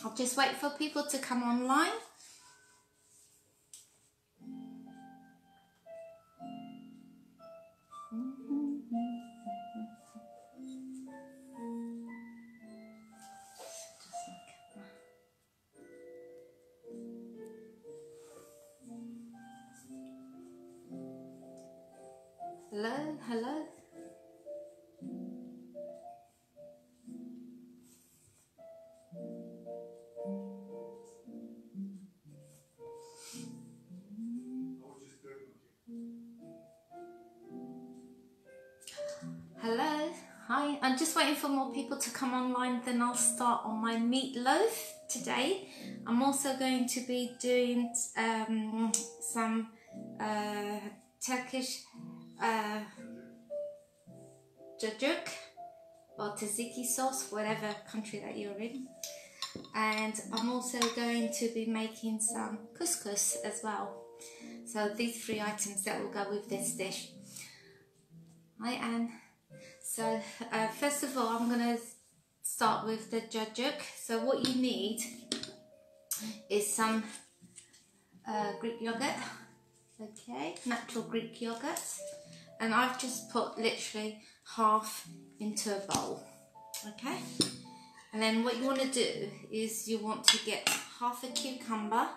I'll just wait for people to come online. Hello, hello. Hello, hi. I'm just waiting for more people to come online, then I'll start on my meatloaf today. I'm also going to be doing some Turkish cacık or tzatziki sauce, whatever country that you're in. And I'm also going to be making some couscous as well. So these 3 items that will go with this dish. Hi Anne. So first of all, I'm going to start with the cacık. So what you need is some Greek yogurt, okay, natural Greek yogurt, and I've just put literally half into a bowl, okay. And then what you want to do is you want to get half a cucumber,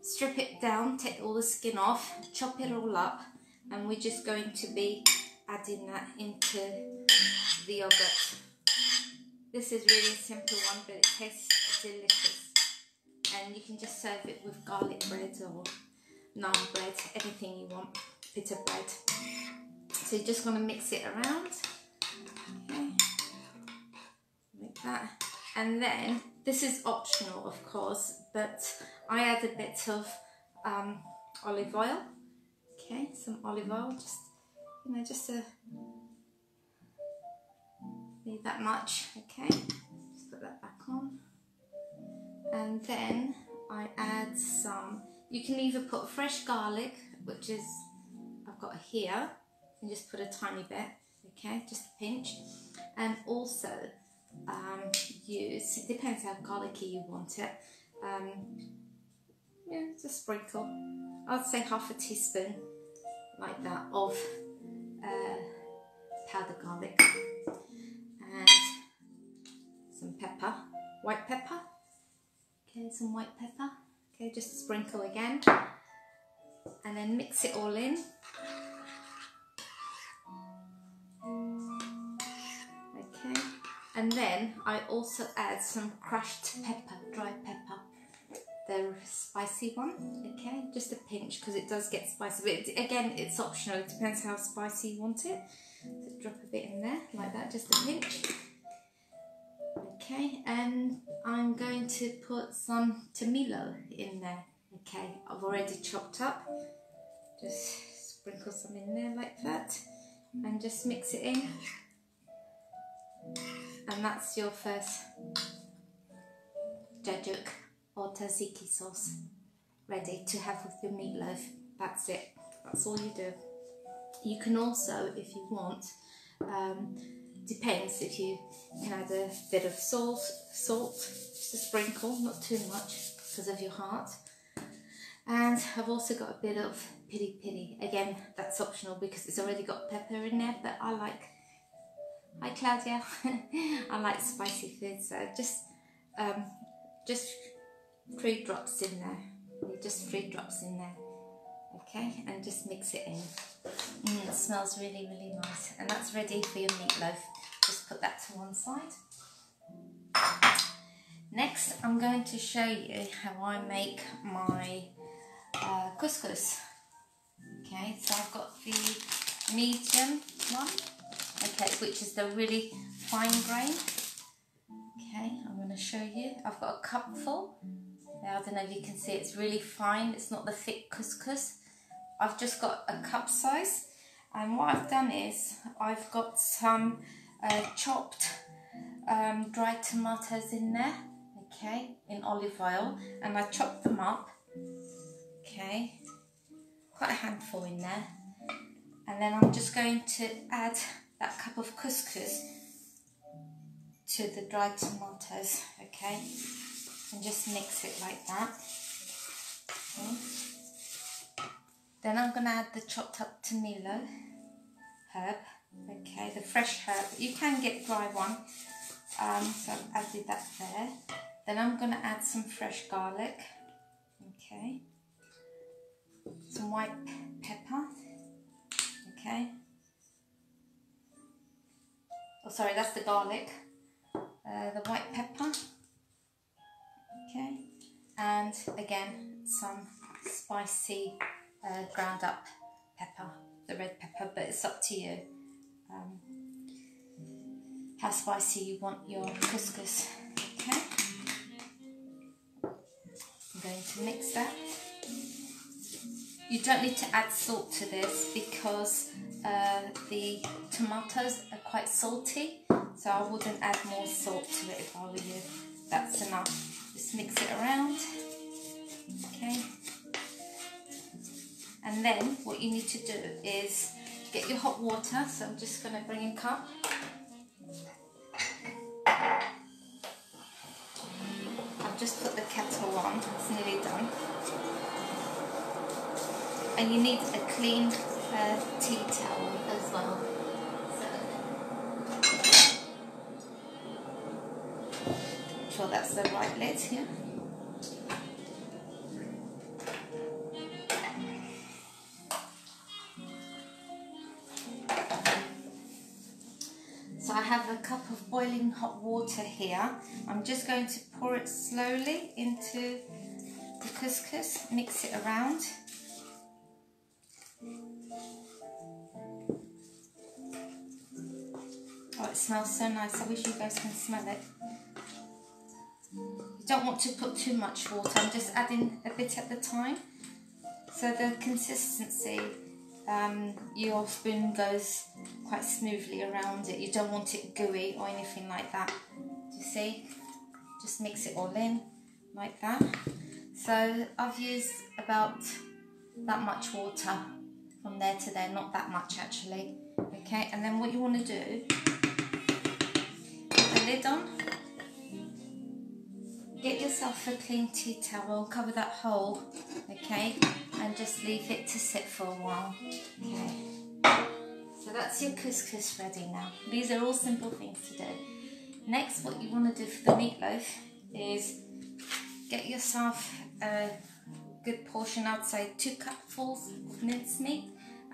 strip it down, take all the skin off, chop it all up, and we're just going to be adding that into the yogurt. This is really a simple one, but it tastes delicious. And you can just serve it with garlic bread or naan bread, anything you want, bit of bread. So you just want to mix it around, okay, like that. And then, this is optional of course, but I add a bit of olive oil, okay, some olive oil, just, you know, just to need that much, okay, just put that back on. And then I add some, you can either put fresh garlic, which is, I've got here, and just put a tiny bit, okay, just a pinch. And also use, it depends how garlicky you want it, yeah, just sprinkle, I'd say half a teaspoon, like that, of powdered garlic. And some pepper, white pepper. Okay, some white pepper. Okay, just sprinkle again. And then mix it all in. Okay, and then I also add some crushed pepper, dry pepper. The spicy one, okay, just a pinch because it does get spicy. But again, it's optional, it depends how spicy you want it. So drop a bit in there, like that, just a pinch. Okay, and I'm going to put some tomato in there. Okay, I've already chopped up. Just sprinkle some in there like that, and just mix it in. And that's your first cacık or tzatziki sauce ready to have with your meatloaf. That's it. That's all you do. You can also, if you want, depends, if you can add a bit of salt, just a sprinkle, not too much because of your heart. And I've also got a bit of piri piri. Again, that's optional because it's already got pepper in there, but I like, hi Claudia, I like spicy food, so just 3 drops in there, just 3 drops in there, okay, and just mix it in. It smells really, really nice, and that's ready for your meatloaf. Just put that to one side. Next, I'm going to show you how I make my couscous. Okay, so I've got the medium one, okay, which is the really fine grain. Okay, I'm going to show you. I've got a cupful. I don't know if you can see, it's really fine. It's not the thick couscous. I've just got a cup size, and what I've done is I've got some chopped dried tomatoes in there, okay, in olive oil, and I chopped them up, okay, quite a handful in there. And then I'm just going to add that cup of couscous to the dried tomatoes, okay. and just mix it like that. Okay. Then I'm going to add the chopped up tomato herb, okay, the fresh herb. You can get dry one, so I've added that there. Then I'm going to add some fresh garlic, okay, some white pepper, okay. Oh, sorry, that's the garlic. The white pepper, okay, and again some spicy ground up pepper, the red pepper, but it's up to you how spicy you want your couscous, okay. I'm going to mix that. You don't need to add salt to this because the tomatoes are quite salty, so I wouldn't add more salt to it if I were you. That's enough. Just mix it around, okay. And then what you need to do is get your hot water. So I'm just going to bring a cup. I've just put the kettle on, it's nearly done. And you need a clean tea towel as well. So, make sure that's the right lid here. So I have a cup of boiling hot water here. I'm just going to pour it slowly into the couscous, mix it around. Oh, it smells so nice. I wish you guys can smell it. You don't want to put too much water. I'm just adding a bit at the time. So the consistency, your spoon goes quite smoothly around it. You don't want it gooey or anything like that. Do you see? Just mix it all in like that. So I've used about that much water from there to there, not that much actually. Okay, and then what you want to do, put the lid on, get yourself a clean tea towel, cover that hole, okay, and just leave it to sit for a while. Okay, so that's your couscous ready now. These are all simple things to do. Next, what you want to do for the meatloaf is get yourself a good portion, I'd say 2 cupfuls of mincemeat,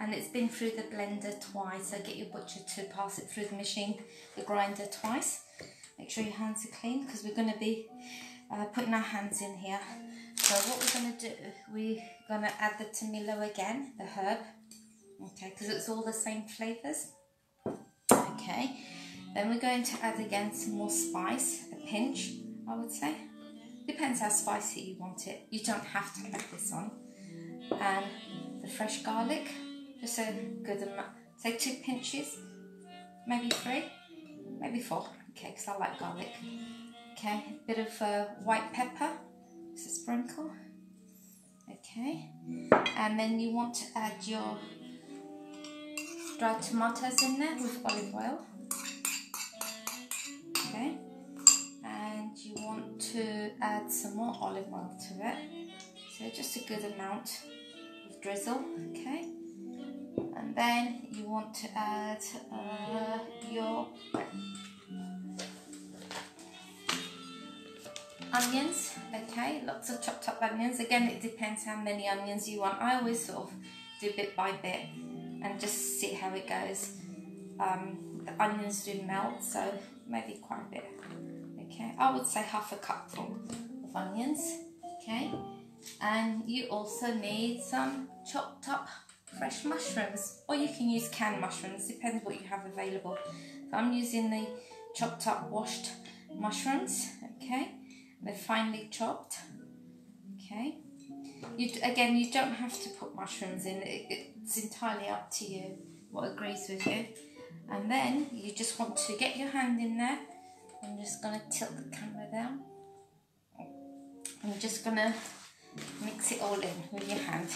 and it's been through the blender twice, so get your butcher to pass it through the machine, the grinder twice. Make sure your hands are clean because we're going to be putting our hands in here. So what we're going to do, we're going to add the tomato again, the herb, okay, because it's all the same flavours. Okay, then we're going to add again some more spice, a pinch I would say. Depends how spicy you want it. You don't have to add this on. And the fresh garlic, just a good amount, say 2 pinches, maybe 3, maybe 4, okay, because I like garlic. Okay, a bit of white pepper, just a sprinkle, okay, and then you want to add your dried tomatoes in there with olive oil, okay, and you want to add some more olive oil to it, so just a good amount of drizzle, okay, and then you want to add your onions, okay, lots of chopped up onions. Again, it depends how many onions you want. I always sort of do bit by bit and just see how it goes. The onions do melt, so maybe quite a bit, okay. I would say half a cupful of onions, okay. And you also need some chopped up fresh mushrooms, or you can use canned mushrooms, depends what you have available. So I'm using the chopped up washed mushrooms, okay. They're finely chopped, okay. Again, you don't have to put mushrooms in, it's entirely up to you what agrees with you. And then you just want to get your hand in there. I'm just going to tilt the camera down. I'm just going to mix it all in with your hand,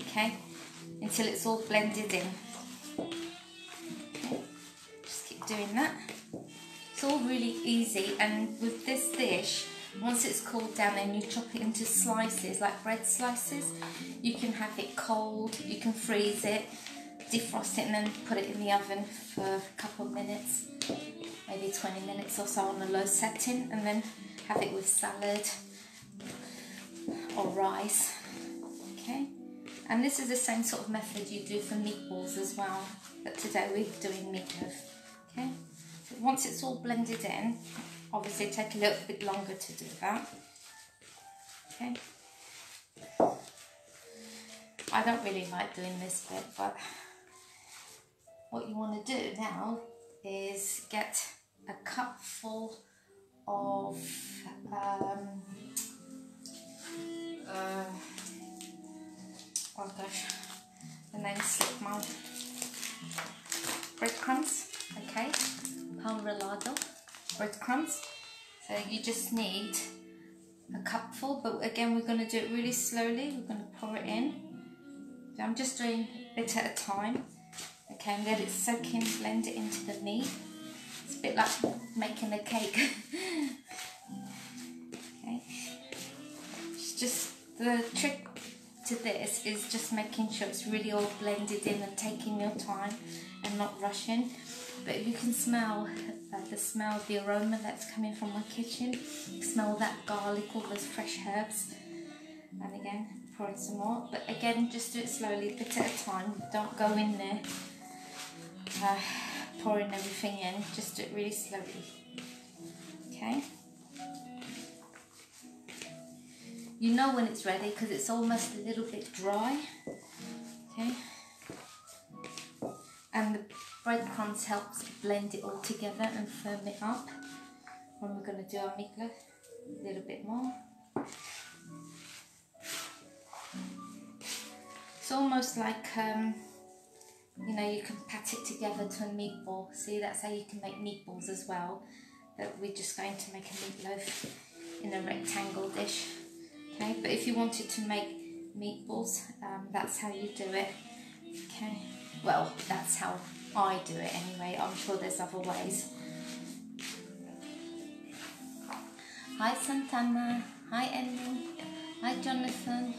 okay, until it's all blended in. Okay. Just keep doing that. It's all really easy, and with this dish Once it's cooled down, then you chop it into slices, like bread slices. You can have it cold, you can freeze it, defrost it, and then put it in the oven for a couple of minutes, maybe 20 minutes or so on a low setting, and then have it with salad or rice. Okay, and this is the same sort of method you do for meatballs as well, but today we're doing meatloaf. Okay, so once it's all blended in, obviously take a little bit longer to do that. Okay, I don't really like doing this bit, but what you want to do now is get a cupful of oh gosh, the name slipped my breadcrumbs. Okay, pan rallado breadcrumbs. So you just need a cupful, but again we're going to do it really slowly. We're going to pour it in. So I'm just doing a bit at a time. Okay, and let it soak in, blend it into the meat. It's a bit like making a cake. Okay, it's just the trick to this is just making sure it's really all blended in and taking your time and not rushing. But you can smell the aroma that's coming from my kitchen. Smell that garlic, all those fresh herbs. And again, pour in some more. But again, just do it slowly, a bit at a time. Don't go in there pouring everything in. Just do it really slowly. Okay. You know when it's ready because it's almost a little bit dry. Okay. And the breadcrumbs helps blend it all together and firm it up when we're going to do our meatloaf. A little bit more. It's almost like, you know, you can pat it together to a meatball. See, that's how you can make meatballs as well. But we're just going to make a meatloaf in a rectangle dish. Okay, but if you wanted to make meatballs, that's how you do it. Okay, well, that's how I do it anyway. I'm sure there's other ways. Hi Santana, hi Emily, hi Jonathan,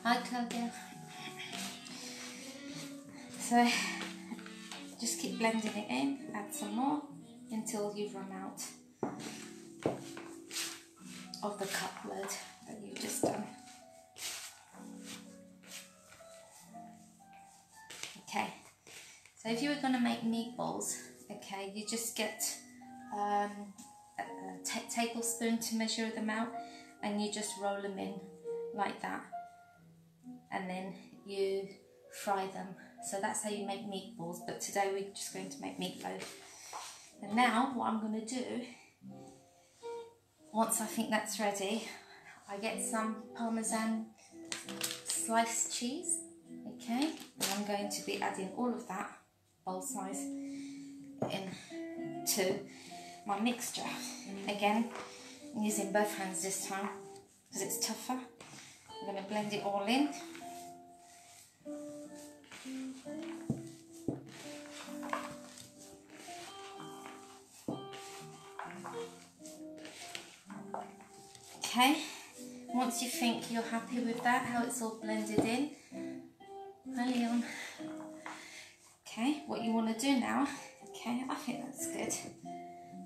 hi Claudia. So just keep blending it in, add some more until you've run out of the cupload that you've just done. Okay, so if you were going to make meatballs, okay, you just get a tablespoon to measure them out, and you just roll them in like that, and then you fry them. So that's how you make meatballs, but today we're just going to make meatloaf. And now what I'm going to do, once I think that's ready, I get some Parmesan sliced cheese, okay, and I'm going to be adding all of that, bowl size, into my mixture. Again, I'm using both hands this time because it's tougher. I'm going to blend it all in. Okay, once you think you're happy with that, how it's all blended in, hi Leon. Okay, what you want to do now, okay, I think that's good.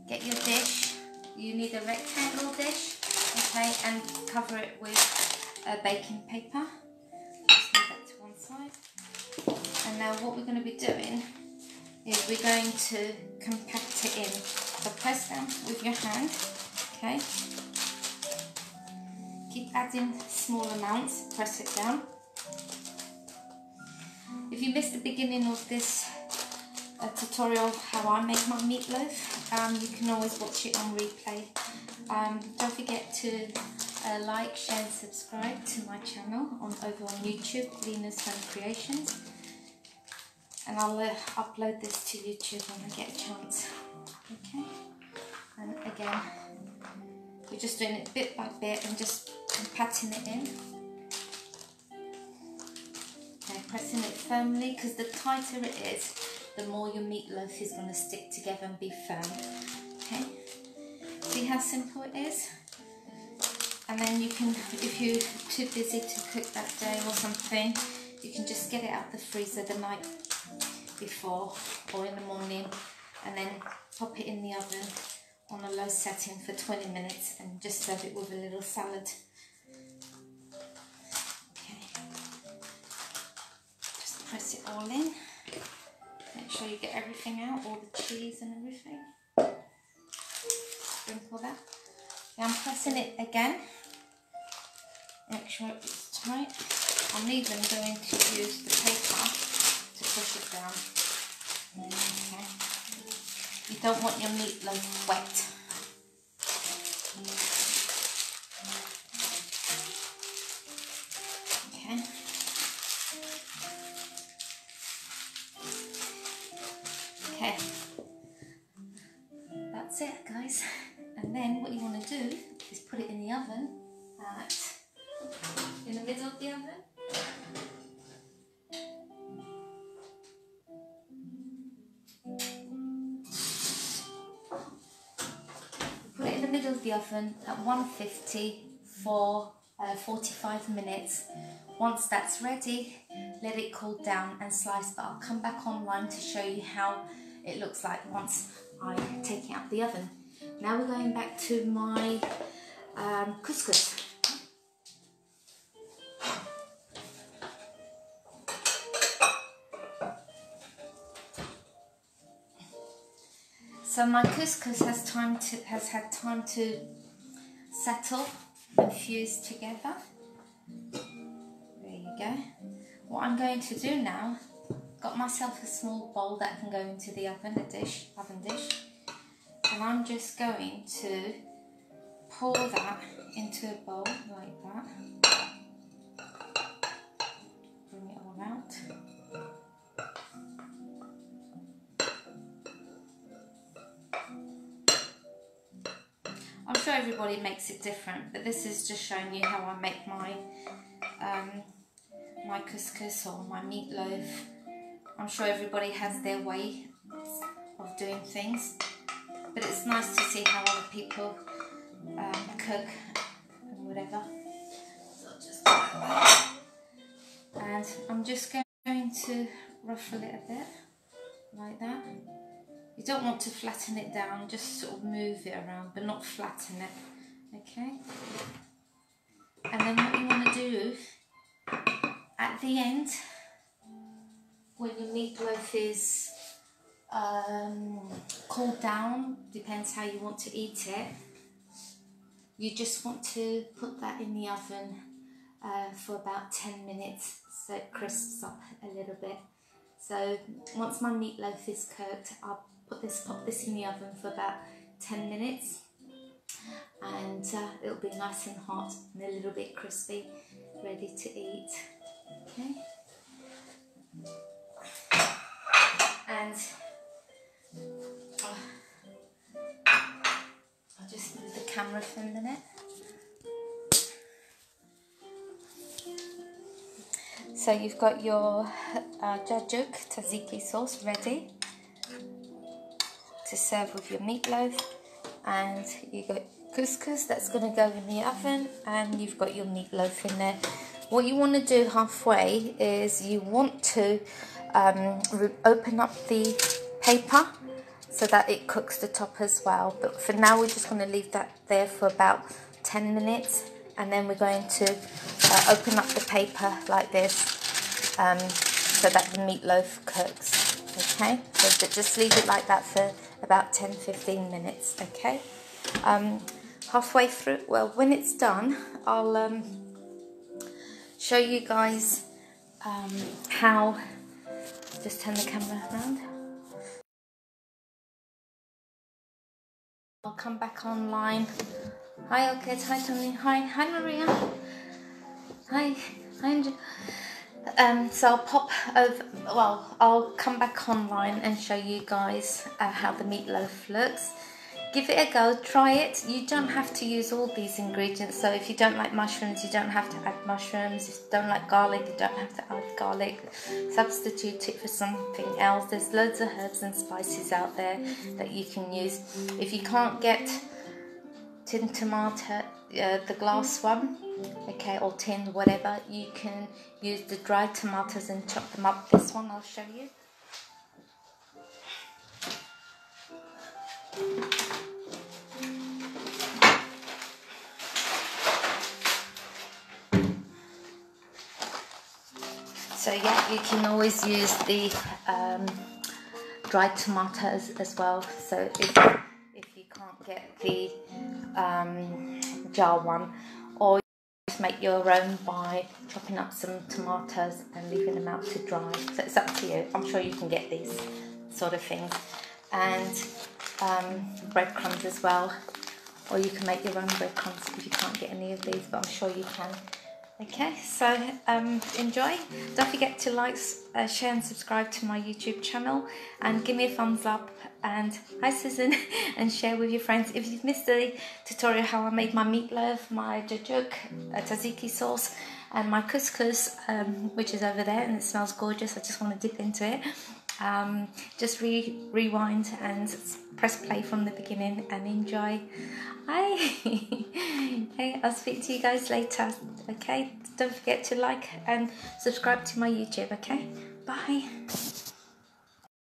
Get your dish, you need a rectangle dish, okay, and cover it with baking paper. Just leave that to one side. And now what we're going to be doing is we're going to compact it in. So press down with your hand, okay. Keep adding small amounts, press it down. If you missed the beginning of this tutorial how I make my meatloaf, you can always watch it on replay. Don't forget to like, share and subscribe to my channel over on YouTube, Lena's Home Creations. And I'll upload this to YouTube when I get a chance. Okay, and again, we're just doing it bit by bit and just patting it in. Okay, pressing it firmly, because the tighter it is, the more your meatloaf is going to stick together and be firm. Okay, see how simple it is? And then you can, if you're too busy to cook that day or something, you can just get it out the freezer the night before or in the morning, and then pop it in the oven on a low setting for 20 minutes and just serve it with a little salad. Okay, just press it all in. Make sure you get everything out, all the cheese and everything. Sprinkle that. Now I'm pressing it again. Make sure it's tight. I'm even going to use the paper to push it down. Okay. You don't want your meatloaf wet. Okay. Okay. That's it, guys. And then what you want to do is put it in the oven in the middle of the oven. Put it in the middle of the oven at 150 for 45 minutes. Once that's ready, let it cool down and slice, but I'll come back online to show you how it looks like once I take it out of the oven. Now we're going back to my couscous. So my couscous has had time to settle and fuse together. There you go. What I'm going to do now, got myself a small bowl that can go into the oven, oven dish, and I'm just going to pour that into a bowl like that. Bring it all out. I'm sure everybody makes it different, but this is just showing you how I make my my couscous or my meatloaf. I'm sure everybody has their way of doing things, but it's nice to see how other people cook and whatever. So I'll just do that. And I'm just going to ruffle it a bit like that. You don't want to flatten it down, just sort of move it around, but not flatten it, okay? And then what you want to do at the end, when your meatloaf is cooled down, depends how you want to eat it, you just want to put that in the oven for about 10 minutes so it crisps up a little bit. So once my meatloaf is cooked, I'll pop this in the oven for about 10 minutes, and it'll be nice and hot and a little bit crispy, ready to eat. Okay. And I'll just move the camera for a minute. So you've got your Tzatziki sauce ready to serve with your meatloaf, and you got couscous that's going to go in the oven, and you've got your meatloaf in there. What you want to do halfway is you want to open up the paper so that it cooks the top as well. But for now, we're just going to leave that there for about 10 minutes, and then we're going to open up the paper like this so that the meatloaf cooks. Okay, so just leave it like that for about 10-15 minutes. Okay, halfway through, well, when it's done, I'll show you guys how. Just turn the camera around. I'll come back online. Hi, okay, hi Tony, hi Maria, hi Andrew. So I'll pop over, well, I'll come back online and show you guys how the meatloaf looks. Give it a go, try it. You don't have to use all these ingredients, so if you don't like mushrooms, you don't have to add mushrooms. If you don't like garlic, you don't have to add garlic. Substitute it for something else. There's loads of herbs and spices out there that you can use. If you can't get tin tomato, the glass one, okay, or tin, whatever. You can use the dried tomatoes and chop them up. This one I'll show you. So yeah, you can always use the dried tomatoes as well. So if you can't get the jar one, or you just make your own by chopping up some tomatoes and leaving them out to dry. So it's up to you. I'm sure you can get these sort of things, and breadcrumbs as well, or you can make your own breadcrumbs if you can't get any of these, but I'm sure you can. Okay, so enjoy. Don't forget to like, share and subscribe to my YouTube channel, and give me a thumbs up, and hi Susan, and share with your friends. If you've missed the tutorial how I made my meatloaf, my tzatziki, tzatziki sauce, and my couscous, which is over there and it smells gorgeous, I just want to dip into it. Just rewind and press play from the beginning and enjoy. Hi. Hey, I'll speak to you guys later. Okay, don't forget to like and subscribe to my YouTube. Okay, bye.